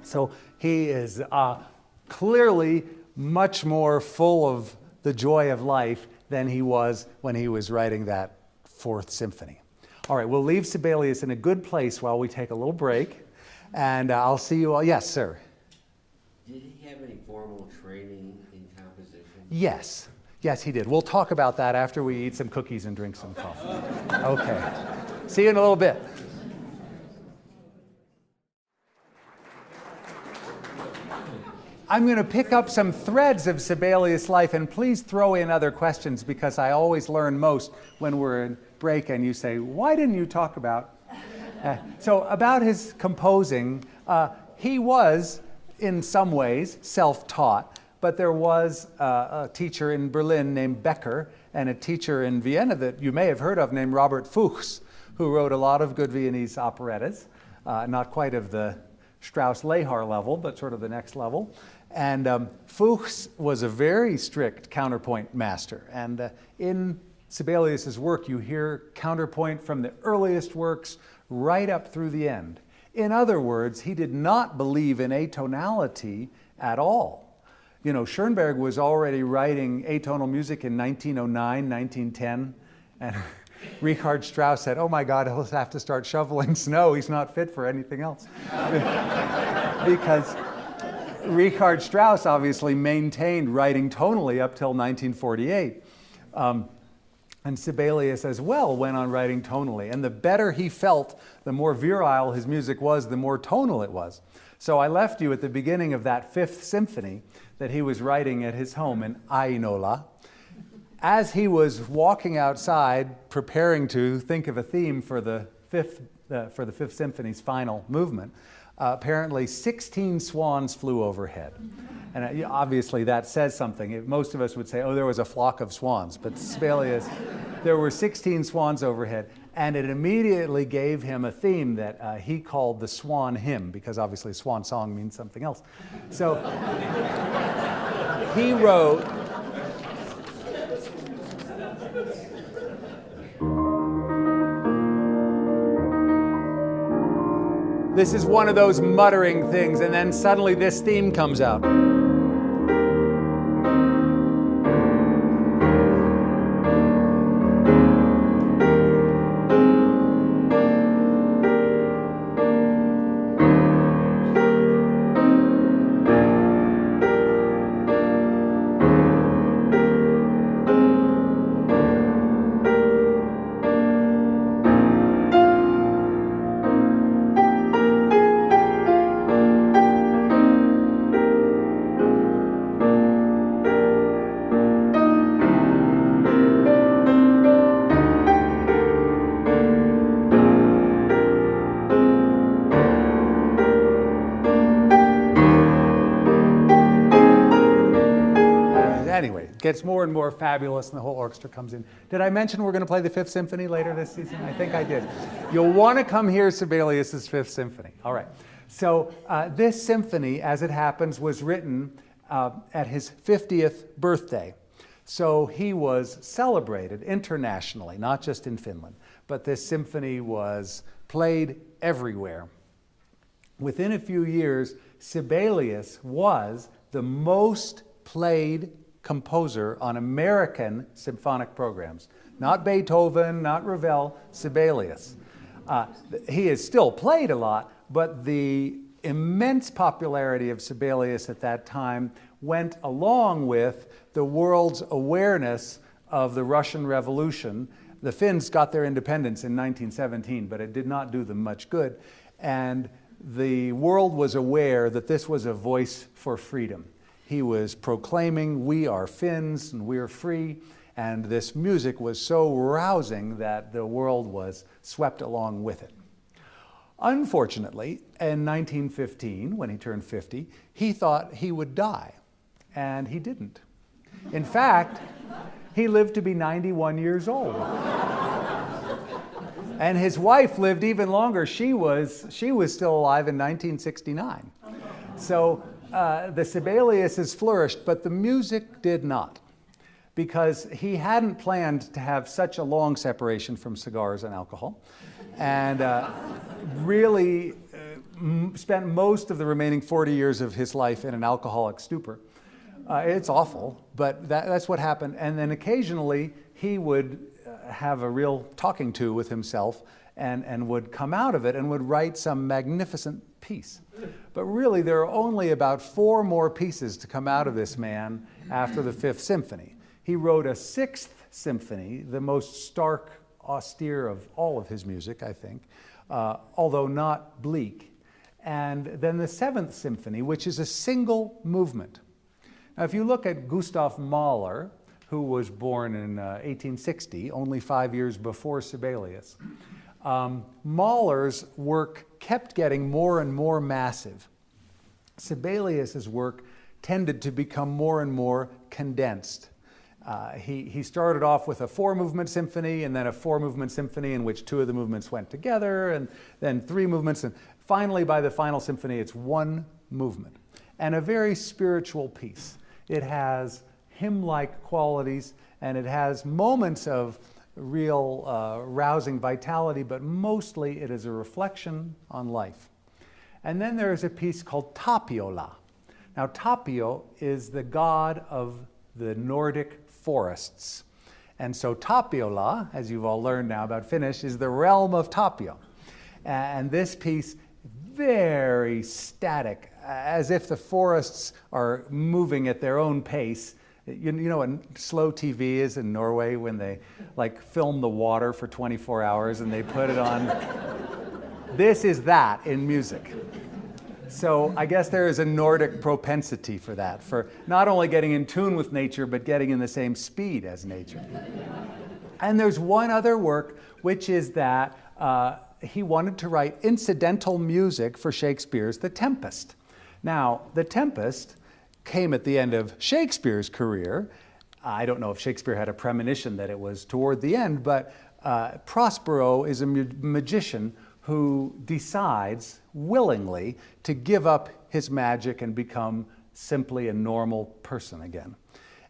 So he is clearly much more full of the joy of life than he was when he was writing that Fourth Symphony. All right, we'll leave Sibelius in a good place while we take a little break, and I'll see you all. Yes, sir? Did he have any formal training in composition? Yes. Yes, he did. We'll talk about that after we eat some cookies and drink some coffee. Okay. See you in a little bit. I'm going to pick up some threads of Sibelius' life, and please throw in other questions, because I always learn most when we're in break and you say, why didn't you talk about? So about his composing, he was in some ways self-taught, but there was a teacher in Berlin named Becker and a teacher in Vienna that you may have heard of named Robert Fuchs, who wrote a lot of good Viennese operettas, not quite of the Strauss-Lehar level, but sort of the next level. And Fuchs was a very strict counterpoint master. And in Sibelius's work, you hear counterpoint from the earliest works right up through the end. In other words, he did not believe in atonality at all. You know, Schoenberg was already writing atonal music in 1909, 1910, and Richard Strauss said, oh my God, he'll have to start shoveling snow. He's not fit for anything else. Because Richard Strauss obviously maintained writing tonally up till 1948. And Sibelius as well went on writing tonally. And the better he felt, the more virile his music was, the more tonal it was. So I left you at the beginning of that Fifth Symphony that he was writing at his home in Ainola. As he was walking outside, preparing to think of a theme for the Fifth Symphony's final movement, apparently 16 swans flew overhead. And obviously that says something. Most of us would say, oh, there was a flock of swans. But Sibelius, there were 16 swans overhead. And it immediately gave him a theme that he called the Swan Hymn, because obviously swan song means something else. So he wrote, this is one of those muttering things, and then suddenly this theme comes out. Anyway, it gets more and more fabulous and the whole orchestra comes in. Did I mention we're going to play the Fifth Symphony later this season? I think I did. You'll want to come hear Sibelius's Fifth Symphony. All right. So this symphony, as it happens, was written at his 50th birthday. So he was celebrated internationally, not just in Finland. But this symphony was played everywhere. Within a few years, Sibelius was the most played composer on American symphonic programs. Not Beethoven, not Ravel, Sibelius. He is still played a lot, but the immense popularity of Sibelius at that time went along with the world's awareness of the Russian Revolution The Finns got their independence in 1917, but it did not do them much good. And the world was aware that this was a voice for freedom. He was proclaiming, we are Finns and we are free. And this music was so rousing that the world was swept along with it. Unfortunately, in 1915, when he turned 50, he thought he would die, and he didn't. In fact, he lived to be 91 years old. And his wife lived even longer. She was still alive in 1969. So the Sibeliuses flourished, but the music did not, because he hadn't planned to have such a long separation from cigars and alcohol, and really spent most of the remaining 40 years of his life in an alcoholic stupor. It's awful, but that's what happened. And then occasionally he would have a real talking to with himself and would come out of it and would write some magnificent piece. But really, there are only about 4 more pieces to come out of this man after the Fifth Symphony. He wrote a 6th symphony, the most stark, austere of all of his music, I think, although not bleak. And then the 7th symphony, which is a single movement. Now, if you look at Gustav Mahler, who was born in 1860, only 5 years before Sibelius, Mahler's work kept getting more and more massive. Sibelius's work tended to become more and more condensed. He started off with a 4-movement symphony, and then a 4-movement symphony in which 2 of the movements went together, and then 3 movements, and finally by the final symphony it's 1 movement. And a very spiritual piece. It has hymn-like qualities, and it has moments of real rousing vitality, but mostly it is a reflection on life. And then there is a piece called Tapiola. Now Tapio is the god of the Nordic forests. And so Tapiola, as you've all learned now about Finnish, is the realm of Tapio. And this piece, very static, as if the forests are moving at their own pace. You know what slow TV is in Norway when they like film the water for 24 hours and they put it on? This is that in music. So I guess there is a Nordic propensity for that, for not only getting in tune with nature, but getting in the same speed as nature. And there's one other work, which is that he wanted to write incidental music for Shakespeare's The Tempest. Now, The Tempest came at the end of Shakespeare's career. I don't know if Shakespeare had a premonition that it was toward the end, but Prospero is a magician who decides willingly to give up his magic and become simply a normal person again.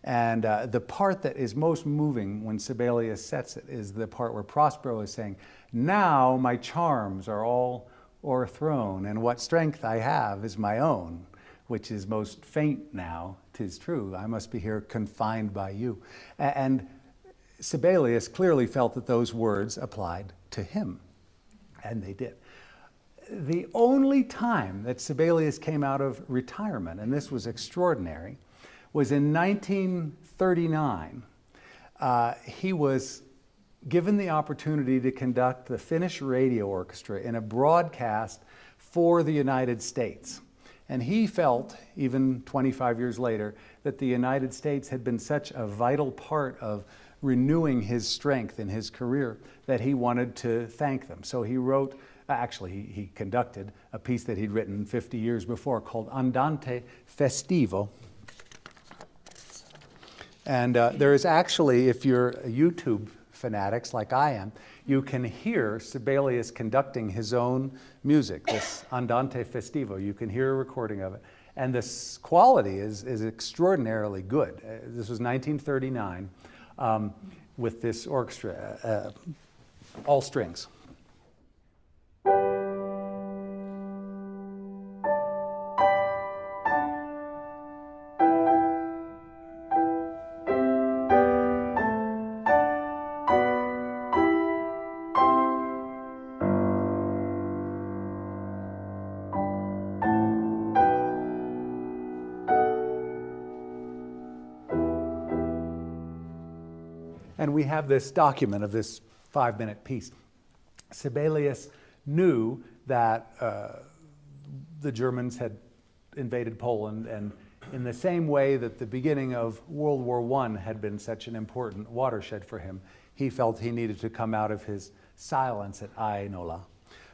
And the part that is most moving when Sibelius sets it is the part where Prospero is saying, "Now my charms are all o'erthrown, and what strength I have is my own, which is most faint now, 'tis true, I must be here confined by you." And Sibelius clearly felt that those words applied to him, and they did. The only time that Sibelius came out of retirement, and this was extraordinary, was in 1939. He was given the opportunity to conduct the Finnish Radio Orchestra in a broadcast for the United States. And he felt, even 25 years later, that the United States had been such a vital part of renewing his strength in his career that he wanted to thank them. So he wrote, he conducted a piece that he'd written 50 years before called Andante Festivo. And there is actually, if you're YouTube fanatics like I am, you can hear Sibelius conducting his own music, this Andante Festivo. You can hear a recording of it. And this quality is extraordinarily good. This was 1939 with this orchestra, all strings. And we have this document of this 5-minute piece. Sibelius knew that the Germans had invaded Poland, and in the same way that the beginning of World War I had been such an important watershed for him, he felt he needed to come out of his silence at Ainola.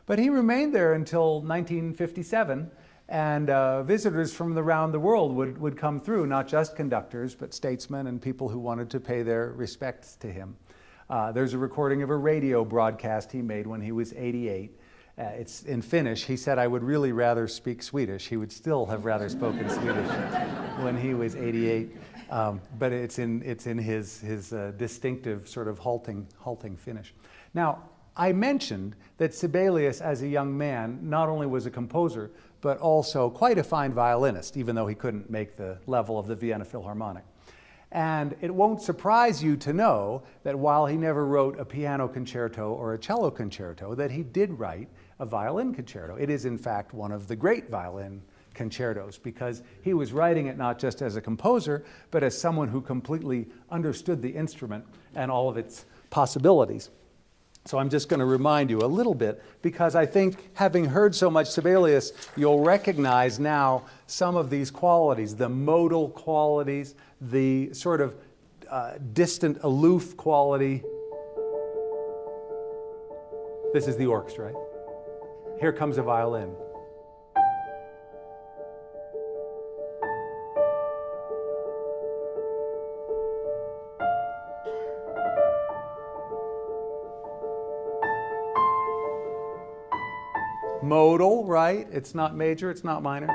But he remained there until 1957, and visitors from around the world would come through, not just conductors, but statesmen and people who wanted to pay their respects to him. There's a recording of a radio broadcast he made when he was 88. It's in Finnish. He said, "I would really rather speak Swedish." He would still have rather spoken Swedish when he was 88, but it's in his distinctive sort of halting Finnish. Now, I mentioned that Sibelius, as a young man, not only was a composer, but also quite a fine violinist, even though he couldn't make the level of the Vienna Philharmonic. And it won't surprise you to know that while he never wrote a piano concerto or a cello concerto, that he did write a violin concerto. It is, in fact, one of the great violin concertos, because he was writing it not just as a composer, but as someone who completely understood the instrument and all of its possibilities. So I'm just going to remind you a little bit, because I think, having heard so much Sibelius, you'll recognize now some of these qualities, the modal qualities, the sort of distant, aloof quality. This is the orchestra, right? Here comes a violin. Modal, right? It's not major, it's not minor.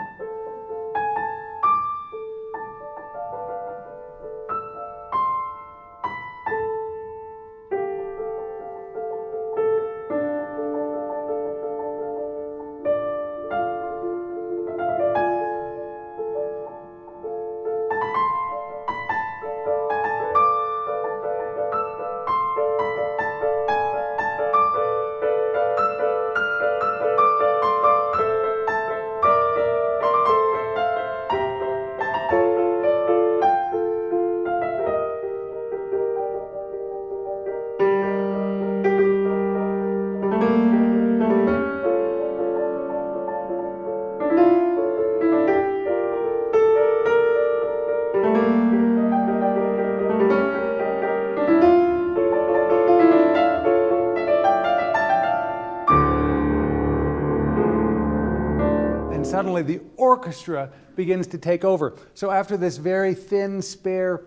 Suddenly the orchestra begins to take over. So after this very thin, spare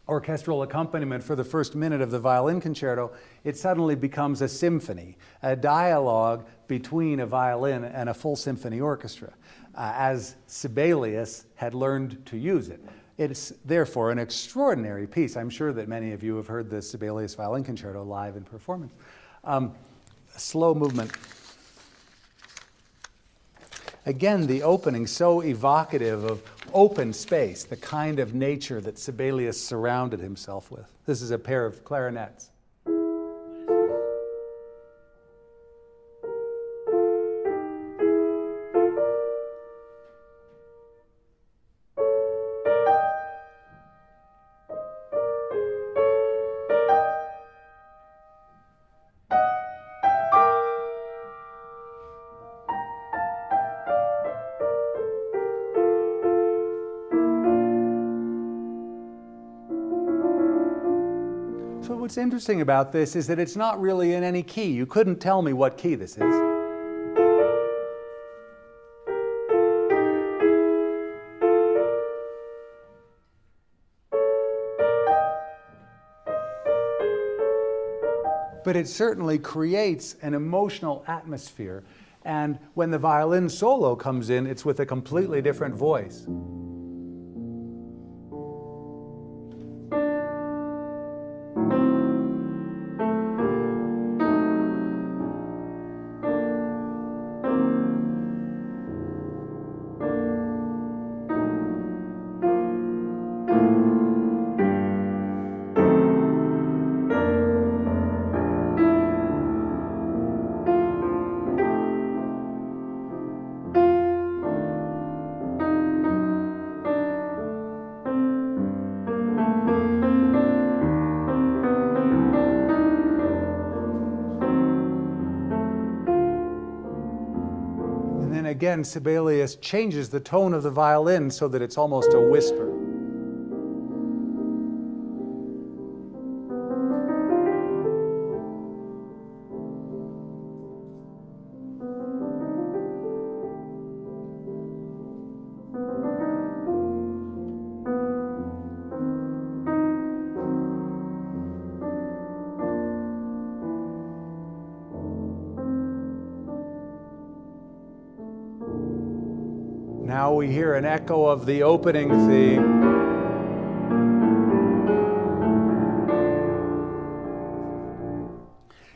orchestral accompaniment for the first minute of the violin concerto, it suddenly becomes a symphony, a dialogue between a violin and a full symphony orchestra, as Sibelius had learned to use it. It's therefore an extraordinary piece. I'm sure that many of you have heard the Sibelius Violin Concerto live in performance. Slow movement. Again, the opening so evocative of open space, the kind of nature that Sibelius surrounded himself with. This is a pair of clarinets. So what's interesting about this is that it's not really in any key. You couldn't tell me what key this is. But it certainly creates an emotional atmosphere. And when the violin solo comes in, it's with a completely different voice. And then again, Sibelius changes the tone of the violin so that it's almost a whisper. Now we hear an echo of the opening theme.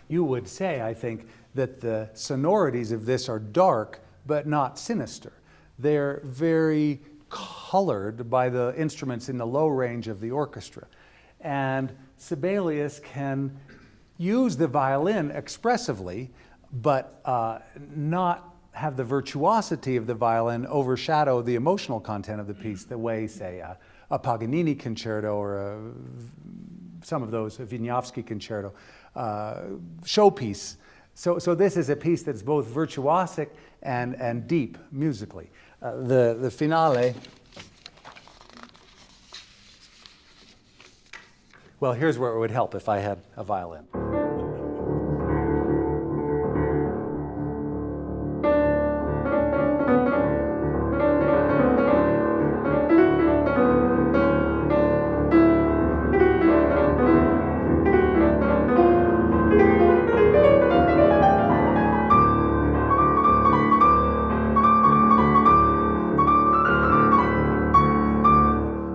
You would say, I think, that the sonorities of this are dark, but not sinister. They're very colored by the instruments in the low range of the orchestra. And Sibelius can use the violin expressively, but not have the virtuosity of the violin overshadow the emotional content of the piece the way, say, a Paganini concerto or some of those, a Wieniawski concerto, showpiece. So this is a piece that's both virtuosic and deep musically. The finale, well, here's where it would help if I had a violin.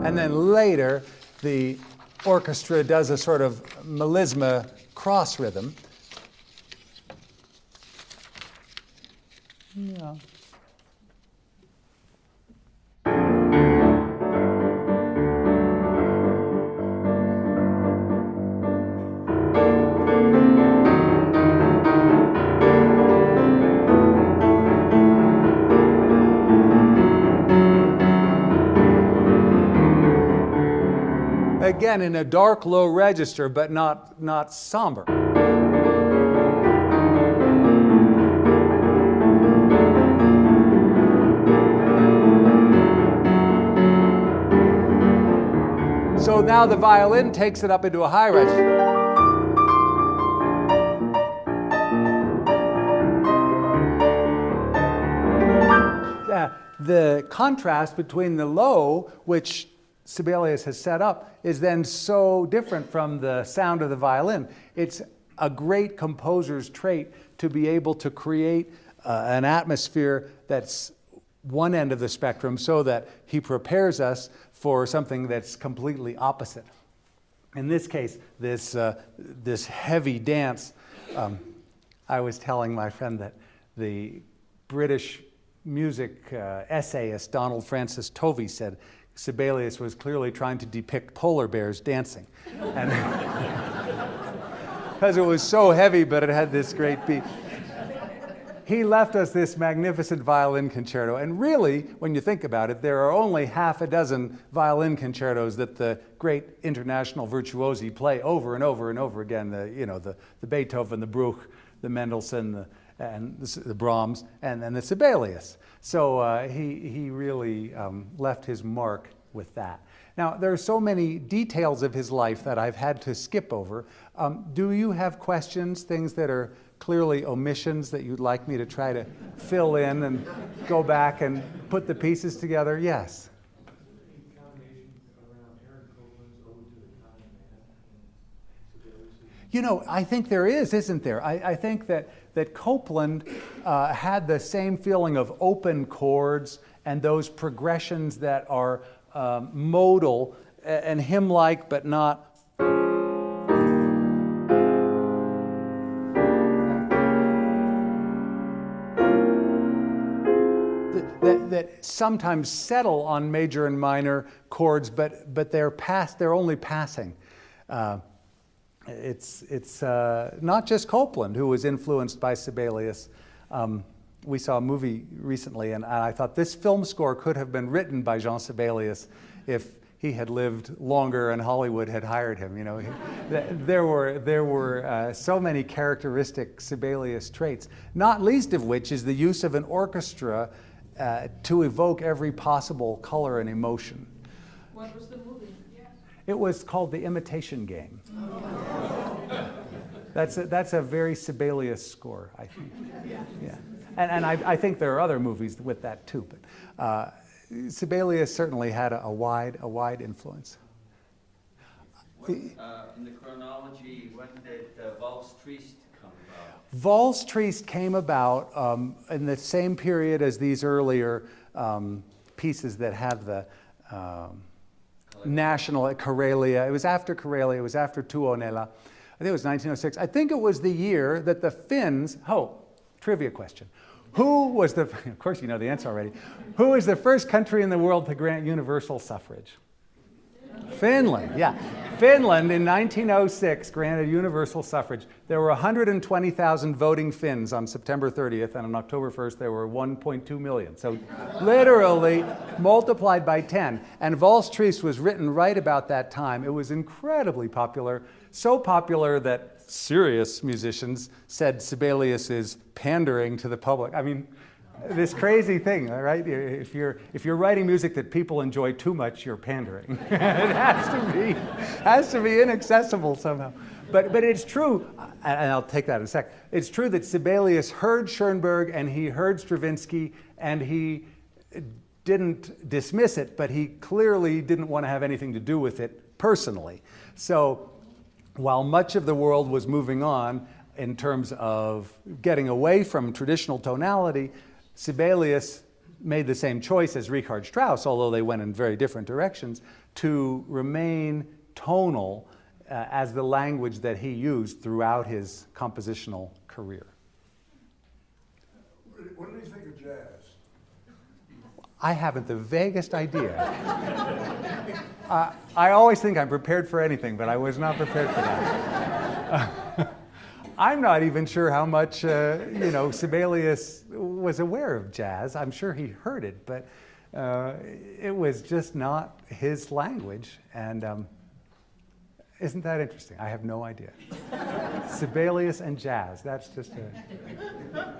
And then later, the orchestra does a sort of melisma cross rhythm. Yeah. Again, in a dark, low register, but not somber. So now the violin takes it up into a high register. The contrast between the low, which Sibelius has set up, is then so different from the sound of the violin. It's a great composer's trait to be able to create an atmosphere that's one end of the spectrum so that he prepares us for something that's completely opposite. In this case, this heavy dance, I was telling my friend that the British music essayist Donald Francis Tovey said Sibelius was clearly trying to depict polar bears dancing. Because it was so heavy, but it had this great beat. He left us this magnificent violin concerto. And really, when you think about it, there are only half a dozen violin concertos that the great international virtuosi play over and over and over again. The Beethoven, the Bruch, the Mendelssohn, the Brahms, and the Sibelius. So he really left his mark with that. Now, there are so many details of his life that I've had to skip over. Do you have questions, things that are clearly omissions that you'd like me to try to fill in and go back and put the pieces together? Yes. You know, I think there is, isn't there? I think that Copland had the same feeling of open chords and those progressions that are modal and hymn-like, but not that sometimes settle on major and minor chords, but they're only passing. It's not just Copland who was influenced by Sibelius. We saw a movie recently, and I thought this film score could have been written by Jean Sibelius if he had lived longer and Hollywood had hired him. You know, there were so many characteristic Sibelius traits, not least of which is the use of an orchestra to evoke every possible color and emotion. What was the movie? It was called The Imitation Game. That's a very Sibelius score, I think. Yeah. And I think there are other movies with that too, but Sibelius certainly had a wide influence. In the chronology, when did Valse Triest come about? Valse Triest came about in the same period as these earlier pieces that had the national Karelia. It was after Karelia, it was after Tuonela. I think it was 1906. I think it was the year that the Finns, trivia question. Who was the, of course you know the answer already, who was the first country in the world to grant universal suffrage? Finland, yeah. Finland in 1906 granted universal suffrage. There were 120,000 voting Finns on September 30th, and on October 1st there were 1.2 million. So literally multiplied by 10. And Valse Triest was written right about that time. It was incredibly popular, so popular that serious musicians said Sibelius is pandering to the public. I mean, this crazy thing, right? If you're writing music that people enjoy too much, you're pandering. It has to be inaccessible somehow. But it's true, and I'll take that in a sec. It's true that Sibelius heard Schoenberg and he heard Stravinsky, and he didn't dismiss it, but he clearly didn't want to have anything to do with it personally. So while much of the world was moving on in terms of getting away from traditional tonality, Sibelius made the same choice as Richard Strauss, although they went in very different directions, to remain tonal as the language that he used throughout his compositional career. What do you think of jazz? I haven't the vaguest idea. I always think I'm prepared for anything, but I was not prepared for that. I'm not even sure how much, Sibelius was aware of jazz. I'm sure he heard it, but it was just not his language. And isn't that interesting? I have no idea. Sibelius and jazz, that's just a...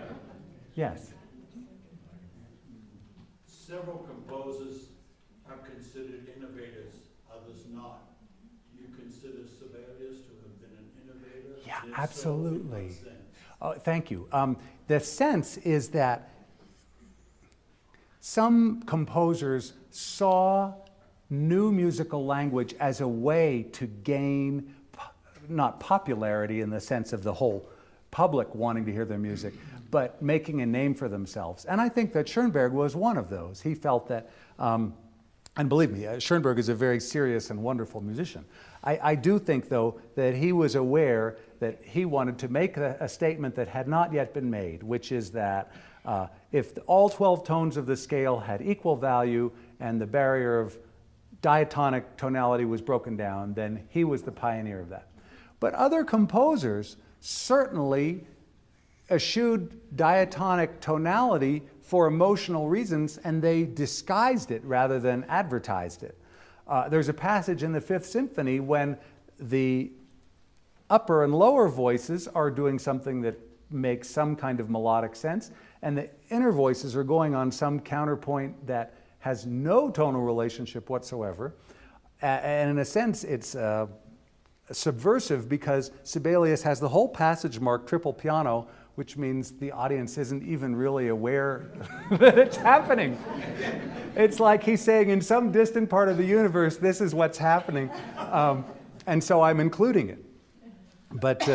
Yes? Several composers are considered innovators, others not. Do you consider Sibelius to have been an innovator? Yeah, And if absolutely. So, in what sense? Oh, thank you. The sense is that some composers saw new musical language as a way to gain, not popularity in the sense of the whole public wanting to hear their music, but making a name for themselves. And I think that Schoenberg was one of those. He felt that, and believe me, Schoenberg is a very serious and wonderful musician. I do think, though, that he was aware that he wanted to make a statement that had not yet been made, which is that if all 12 tones of the scale had equal value and the barrier of diatonic tonality was broken down, then he was the pioneer of that. But other composers certainly eschewed diatonic tonality for emotional reasons, and they disguised it rather than advertised it. There's a passage in the Fifth Symphony when the upper and lower voices are doing something that makes some kind of melodic sense, and the inner voices are going on some counterpoint that has no tonal relationship whatsoever. And in a sense, it's subversive because Sibelius has the whole passage marked triple piano, which means the audience isn't even really aware that it's happening. It's like he's saying in some distant part of the universe, this is what's happening. And so I'm including it. But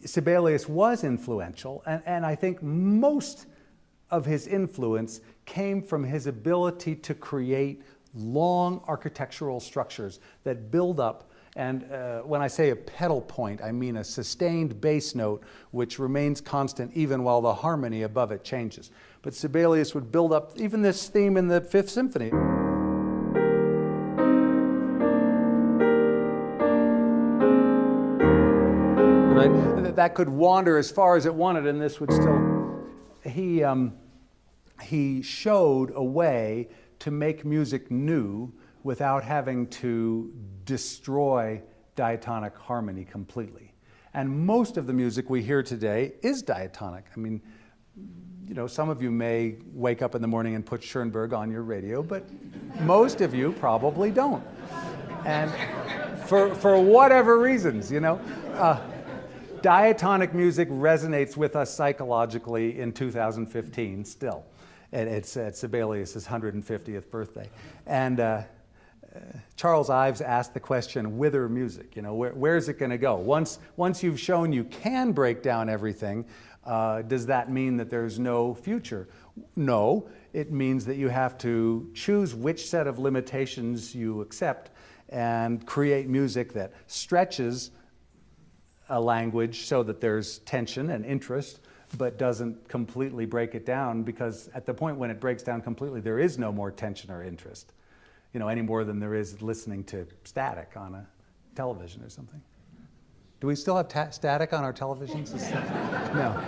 Sibelius was influential, and I think most of his influence came from his ability to create long architectural structures that build up. And when I say a pedal point, I mean a sustained bass note which remains constant even while the harmony above it changes. But Sibelius would build up even this theme in the Fifth Symphony. Right? That could wander as far as it wanted, and this would still... He showed a way to make music new without having to destroy diatonic harmony completely. And most of the music we hear today is diatonic. I mean, you know, some of you may wake up in the morning and put Schoenberg on your radio, but most of you probably don't. And for whatever reasons, you know. Diatonic music resonates with us psychologically in 2015 still. And it's at Sibelius' 150th birthday. And Charles Ives asked the question, whither music? You know, where's it going to go? Once you've shown you can break down everything, does that mean that there's no future? No, it means that you have to choose which set of limitations you accept and create music that stretches a language so that there's tension and interest, but doesn't completely break it down, because at the point when it breaks down completely, there is no more tension or interest, you know, any more than there is listening to static on a television or something. Do we still have static on our televisions? No.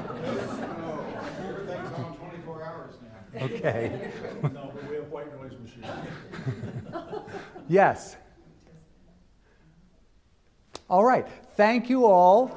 Everything's on 24 hours now. Okay. No, but we have white noise machines. Yes. All right. Thank you all.